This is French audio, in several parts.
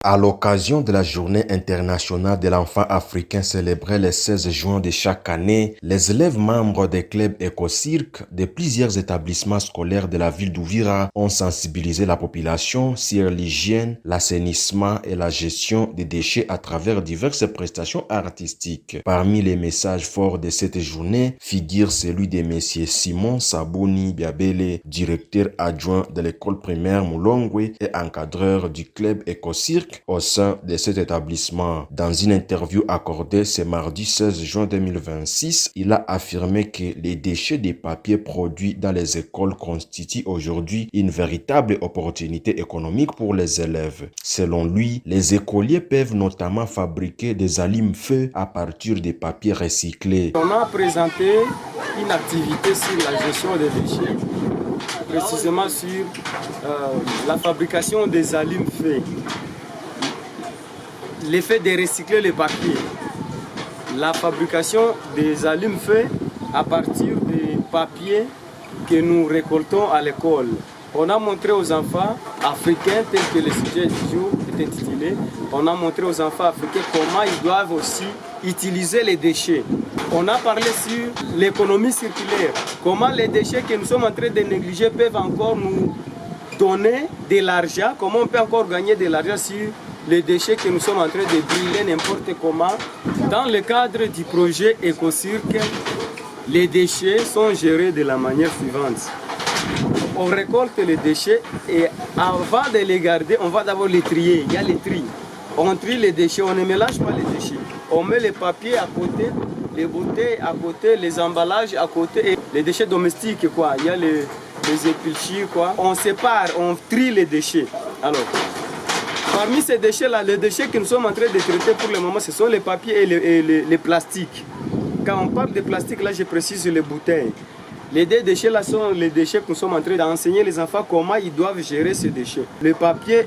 À l'occasion de la Journée internationale de l'enfant africain célébrée le 16 juin de chaque année, les élèves membres des clubs éco-cirques de plusieurs établissements scolaires de la ville d'Uvira ont sensibilisé la population sur l'hygiène, l'assainissement et la gestion des déchets à travers diverses prestations artistiques. Parmi les messages forts de cette journée figure celui de M. Simon Sabouni Biabele, directeur adjoint de l'école primaire Moulongwe et encadreur du club éco-cirque au sein de cet établissement. Dans une interview accordée ce mardi 16 juin 2026, il a affirmé que les déchets de papier produits dans les écoles constituent aujourd'hui une véritable opportunité économique pour les élèves. Selon lui, les écoliers peuvent notamment fabriquer des allumes-feu à partir de papiers recyclés. On a présenté une activité sur la gestion des déchets, précisément sur la fabrication des allumes-feu. L'effet de recycler le papier, la fabrication des allumes-feu à partir des papiers que nous récoltons à l'école. On a montré aux enfants africains, tel que le sujet du jour est intitulé, on a montré aux enfants africains comment ils doivent aussi utiliser les déchets. On a parlé sur l'économie circulaire, comment les déchets que nous sommes en train de négliger peuvent encore nous donner de l'argent, comment on peut encore gagner de l'argent sur les déchets que nous sommes en train de brûler n'importe comment. Dans le cadre du projet EcoCirque, les déchets sont gérés de la manière suivante. On récolte les déchets et avant de les garder, on va d'abord les trier. Il y a les tri. On trie les déchets, on ne mélange pas les déchets. On met les papiers à côté, les bouteilles à côté, les emballages à côté et les déchets domestiques quoi. Il y a les épluchures quoi. On sépare, on trie les déchets. Alors, parmi ces déchets-là, les déchets que nous sommes en train de traiter pour le moment, ce sont les papiers et les plastiques. Quand on parle de plastique, là, je précise les bouteilles. Les deux déchets-là sont les déchets que nous sommes en train d'enseigner les enfants comment ils doivent gérer ces déchets. Le papier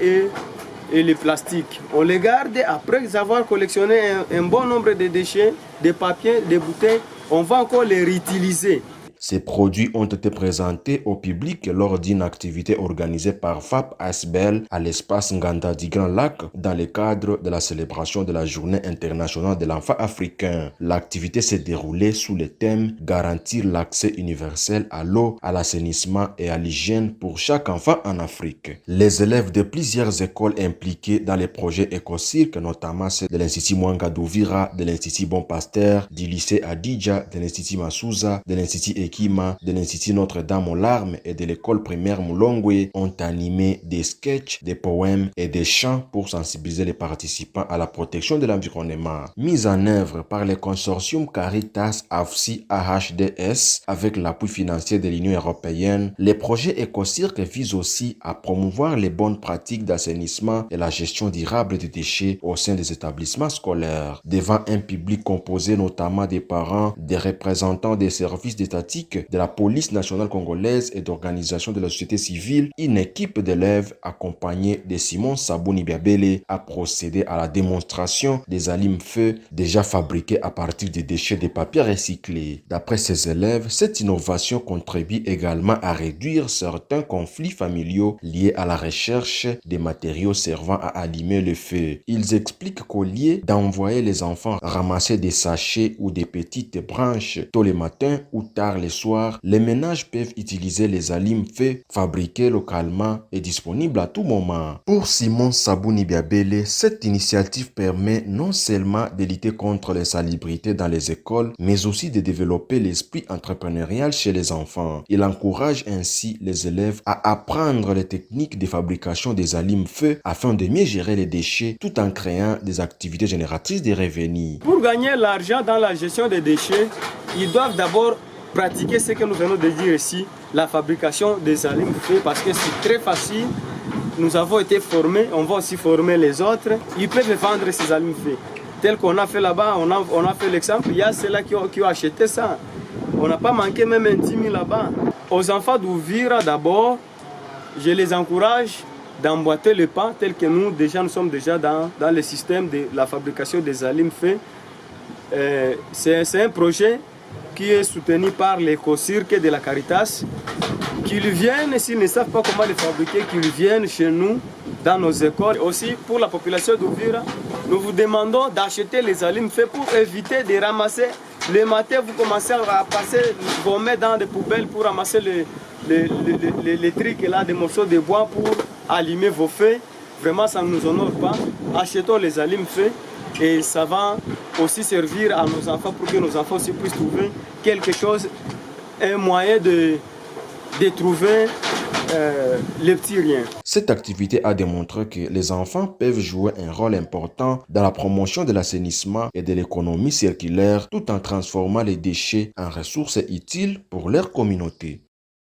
et les plastiques. On les garde après avoir collectionné un bon nombre de déchets, de papier, de bouteilles, on va encore les réutiliser. Ces produits ont été présentés au public lors d'une activité organisée par FAP Asbel à l'espace Nganda du Grand Lac dans le cadre de la célébration de la Journée internationale de l'enfant africain. L'activité s'est déroulée sous le thème « Garantir l'accès universel à l'eau, à l'assainissement et à l'hygiène pour chaque enfant en Afrique ». Les élèves de plusieurs écoles impliquées dans les projets éco-cirques, notamment ceux de l'Institut Mwanga d'Uvira, de l'Institut Bon Pasteur, du lycée Adidja, de l'Institut Masouza, de l'Institut de l'Institut Notre-Dame aux Larmes et de l'école primaire Moulongwe ont animé des sketchs, des poèmes et des chants pour sensibiliser les participants à la protection de l'environnement. Mise en œuvre par le consortium Caritas AFSI AHDS avec l'appui financier de l'Union européenne, les projets éco-cirques visent aussi à promouvoir les bonnes pratiques d'assainissement et la gestion durable des déchets au sein des établissements scolaires. Devant un public composé notamment des parents, des représentants des services étatiques, de la police nationale congolaise et d'organisations de la société civile, une équipe d'élèves accompagnée de Simon Sabouni Biabele a procédé à la démonstration des allumes-feu déjà fabriqués à partir des déchets de papier recyclés. D'après ces élèves, cette innovation contribue également à réduire certains conflits familiaux liés à la recherche des matériaux servant à allumer le feu. Ils expliquent qu'au lieu d'envoyer les enfants ramasser des sachets ou des petites branches tôt le matin ou tard le soir, les ménages peuvent utiliser les allumes-feu fabriqués localement et disponibles à tout moment. Pour Simon Sabouni Biabele, cette initiative permet non seulement de lutter contre l'insalubrité dans les écoles, mais aussi de développer l'esprit entrepreneurial chez les enfants. Il encourage ainsi les élèves à apprendre les techniques de fabrication des allumes-feu afin de mieux gérer les déchets tout en créant des activités génératrices de revenus. Pour gagner l'argent dans la gestion des déchets, ils doivent d'abord pratiquer ce que nous venons de dire ici, la fabrication des allumes-feu, parce que c'est très facile. Nous avons été formés, on va aussi former les autres. Ils peuvent vendre ces allumes-feu. Tel qu'on a fait là-bas, on a fait l'exemple, il y a ceux-là qui ont acheté ça. On n'a pas manqué même un 10 000 là-bas. Aux enfants d'Uvira d'abord, je les encourage d'emboîter le pas, tel que nous sommes déjà dans le système de la fabrication des allumes-feu. C'est un projet qui est soutenu par l'éco-cirque de la Caritas qu'ils viennent, s'ils ne savent pas comment les fabriquer, qu'ils viennent chez nous, dans nos écoles. Aussi, pour la population d'Uvira, nous vous demandons d'acheter les aliments faits pour éviter de ramasser. Le matin, vous commencez à passer vos mains dans des poubelles pour ramasser les trucs là, des morceaux de bois pour allumer vos feux. Vraiment, ça ne nous honore pas. Achetons les aliments faits et ça va aussi servir à nos enfants pour que nos enfants aussi puissent trouver quelque chose, un moyen de trouver les petits riens. Cette activité a démontré que les enfants peuvent jouer un rôle important dans la promotion de l'assainissement et de l'économie circulaire tout en transformant les déchets en ressources utiles pour leur communauté.